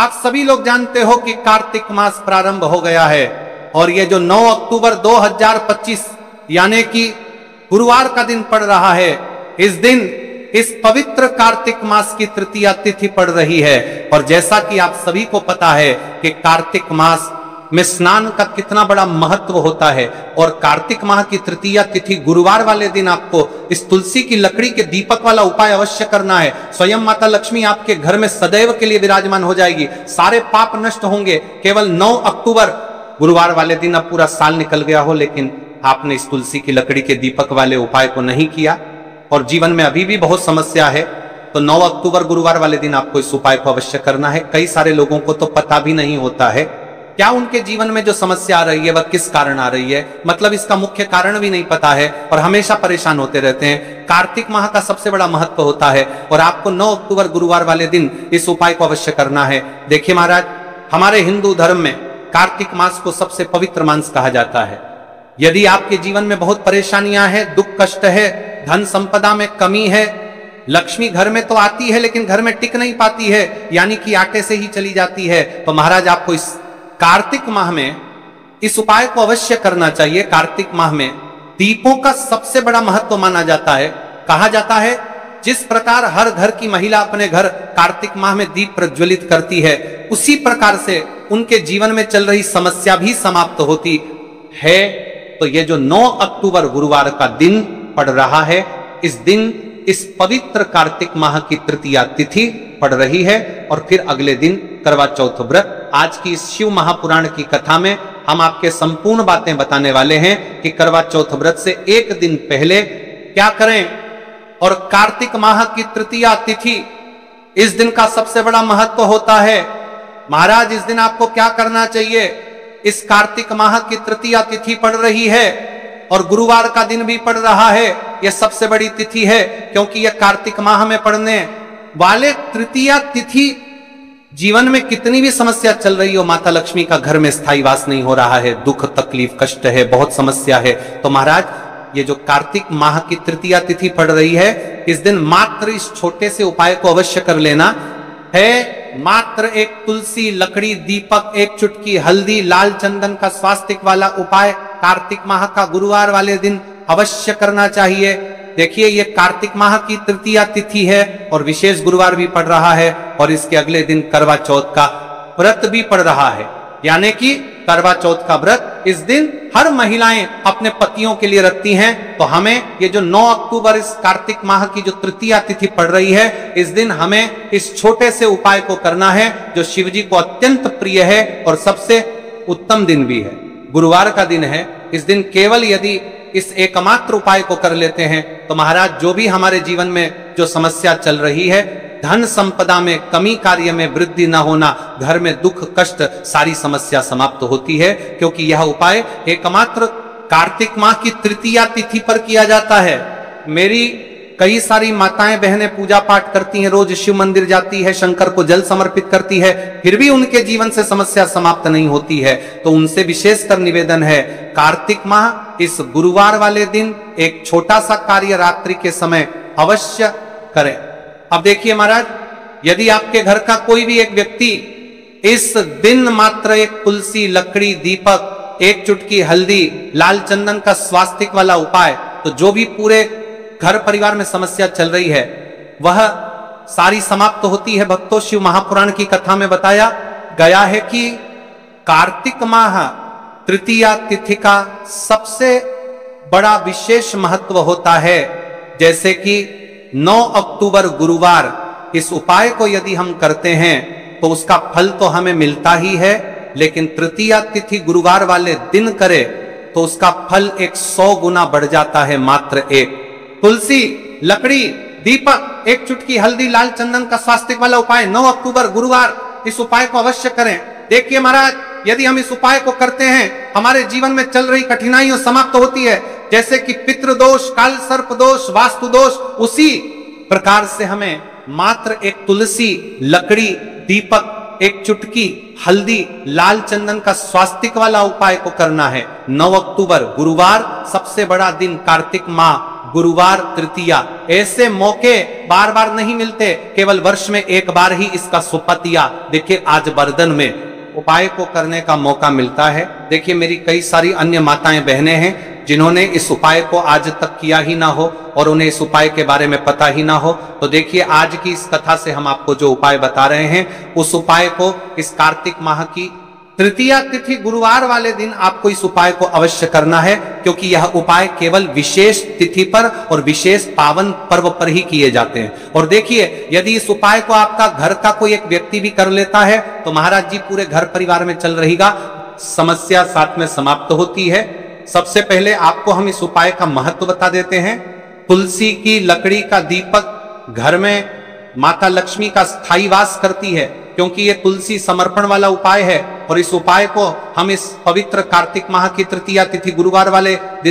आप सभी लोग जानते हो कि कार्तिक मास प्रारंभ हो गया है और ये जो 9 अक्टूबर 2025 यानी कि गुरुवार का दिन पड़ रहा है, इस दिन इस पवित्र कार्तिक मास की तृतीया तिथि पड़ रही है। और जैसा कि आप सभी को पता है कि कार्तिक मास में स्नान का कितना बड़ा महत्व होता है और कार्तिक माह की तृतीया तिथि गुरुवार वाले दिन आपको इस तुलसी की लकड़ी के दीपक वाला उपाय अवश्य करना है। स्वयं माता लक्ष्मी आपके घर में सदैव के लिए विराजमान हो जाएगी, सारे पाप नष्ट होंगे। केवल 9 अक्टूबर गुरुवार वाले दिन अब पूरा साल निकल गया हो, लेकिन आपने इस तुलसी की लकड़ी के दीपक वाले उपाय को नहीं किया और जीवन में अभी भी बहुत समस्या है, तो 9 अक्टूबर गुरुवार वाले दिन आपको इस उपाय को अवश्य करना है। कई सारे लोगों को तो पता भी नहीं होता है क्या उनके जीवन में जो समस्या आ रही है वह किस कारण आ रही है, मतलब इसका मुख्य कारण भी नहीं पता है और हमेशा परेशान होते रहते हैं। कार्तिक माह का सबसे बड़ा महत्व होता है और आपको 9 अक्टूबर गुरुवार वाले दिन इस उपाय को अवश्य करना है। देखिए महाराज, हमारे हिंदू धर्म में कार्तिक मास को सबसे पवित्र मास कहा जाता है। यदि आपके जीवन में बहुत परेशानियां हैं, दुख कष्ट है, धन संपदा में कमी है, लक्ष्मी घर में तो आती है लेकिन घर में टिक नहीं पाती है, यानी कि आटे से ही चली जाती है, तो महाराज आपको इस कार्तिक माह में इस उपाय को अवश्य करना चाहिए। कार्तिक माह में दीपों का सबसे बड़ा महत्व माना जाता है। कहा जाता है जिस प्रकार हर घर की महिला अपने घर कार्तिक माह में दीप प्रज्वलित करती है, उसी प्रकार से उनके जीवन में चल रही समस्या भी समाप्त होती है। तो ये जो 9 अक्टूबर गुरुवार का दिन पड़ रहा है, इस दिन इस पवित्र कार्तिक माह की तृतीया तिथि पड़ रही है और फिर अगले दिन करवा चौथ व्रत। आज की इस शिव महापुराण की कथा में हम आपके संपूर्ण बातें बताने वाले हैं कि करवा चौथ व्रत से एक दिन पहले क्या करें और कार्तिक माह की तृतीया तिथि, इस दिन का सबसे बड़ा महत्व होता है। महाराज, इस दिन आपको क्या करना चाहिए? इस कार्तिक माह की तृतीया तिथि पड़ रही है और गुरुवार का दिन भी पड़ रहा है। यह सबसे बड़ी तिथि है क्योंकि यह कार्तिक माह में पड़ने वाले तृतीया तिथि, जीवन में कितनी भी समस्या चल रही हो, माता लक्ष्मी का घर में स्थायी वास नहीं हो रहा है, दुख तकलीफ कष्ट है, बहुत समस्या है, तो महाराज ये जो कार्तिक माह की तृतीया तिथि पड़ रही है, इस दिन मात्र इस छोटे से उपाय को अवश्य कर लेना है। मात्र एक तुलसी लकड़ी दीपक, एक चुटकी हल्दी, लाल चंदन का स्वास्तिक वाला उपाय कार्तिक माह का गुरुवार वाले दिन अवश्य करना चाहिए। देखिए, ये कार्तिक माह की तृतीया तिथि है और विशेष गुरुवार भी पड़ रहा है और इसके अगले दिन करवा चौथ का व्रत भी पड़ रहा है, यानी कि करवा चौथ का व्रत इस दिन हर महिलाएं अपने पतियों के लिए रखती हैं। तो हमें ये जो 9 अक्टूबर इस कार्तिक माह की जो तृतीया तिथि पड़ रही है, इस दिन हमें इस छोटे से उपाय को करना है जो शिव जी को अत्यंत प्रिय है और सबसे उत्तम दिन भी है। गुरुवार का दिन है, इस दिन केवल यदि इस एकमात्र उपाय को कर लेते हैं तो महाराज जो भी हमारे जीवन में जो समस्या चल रही है, धन संपदा में कमी, कार्य में वृद्धि न होना, घर में दुख कष्ट, सारी समस्या समाप्त होती है, क्योंकि यह उपाय एकमात्र कार्तिक माह की तृतीया तिथि पर किया जाता है। मेरी कई सारी माताएं बहनें पूजा पाठ करती हैं, रोज शिव मंदिर जाती है, शंकर को जल समर्पित करती है, फिर भी उनके जीवन से समस्या समाप्त नहीं होती है। तो उनसे विशेषकर निवेदन है, कार्तिक माह इस गुरुवार वाले दिन एक छोटा सा कार्य रात्रि के समय अवश्य करें। अब देखिए महाराज, यदि आपके घर का कोई भी एक व्यक्ति इस दिन मात्र एक तुलसी लकड़ी दीपक, एक चुटकी हल्दी, लाल चंदन का स्वास्तिक वाला उपाय, तो जो भी पूरे घर परिवार में समस्या चल रही है वह सारी समाप्त होती है। भक्तों, शिव महापुराण की कथा में बताया गया है कि कार्तिक माह तृतीया तिथि का सबसे बड़ा विशेष महत्व होता है। जैसे कि 9 अक्टूबर गुरुवार इस उपाय को यदि हम करते हैं तो उसका फल तो हमें मिलता ही है, लेकिन तृतीया तिथि गुरुवार वाले दिन करे तो उसका फल 100 गुना बढ़ जाता है। मात्र एक तुलसी लकड़ी दीपक, एक चुटकी हल्दी, लाल चंदन का स्वास्तिक वाला उपाय 9 अक्टूबर गुरुवार, इस उपाय को अवश्य करें। देखिए महाराज, यदि हम इस उपाय को करते हैं, हमारे जीवन में चल रही कठिनाइयां समाप्त होती है। जैसे कि पितृदोष, काल सर्प दोष, वास्तु दोष, उसी प्रकार से हमें मात्र एक तुलसी लकड़ी दीपक, एक चुटकी हल्दी, लाल चंदन का स्वास्तिक वाला उपाय को करना है। 9 अक्टूबर गुरुवार सबसे बड़ा दिन कार्तिक माह गुरुवार तृतीया, ऐसे मौके बार बार नहीं मिलते, केवल वर्ष में एक बार ही इसका सुपतिया देखिए आज बर्धन में उपाय को करने का मौका मिलता है। देखिए मेरी कई सारी अन्य माताएं बहनें हैं जिन्होंने इस उपाय को आज तक किया ही ना हो और उन्हें इस उपाय के बारे में पता ही ना हो। तो देखिए आज की इस कथा से हम आपको जो उपाय बता रहे हैं उस उपाय को इस कार्तिक माह की तृतीया तिथि गुरुवार वाले दिन आपको इस उपाय को अवश्य करना है, क्योंकि यह उपाय केवल विशेष तिथि पर और विशेष पावन पर्व पर ही किए जाते हैं। और देखिए यदि इस उपाय को आपका घर का कोई एक व्यक्ति भी कर लेता है तो महाराज जी पूरे घर परिवार में चल रहेगा, समस्या साथ में समाप्त होती है। सबसे पहले आपको हम इस उपाय का महत्व बता देते हैं। तुलसी की लकड़ी का दीपक घर में माता लक्ष्मी का स्थायी वास करती है, क्योंकि ये तुलसी समर्पण वाला उपाय है। और इस उपाय को हम इस पवित्र कार्तिक माह की तृतीया तिथि गुरुवार वाले दिन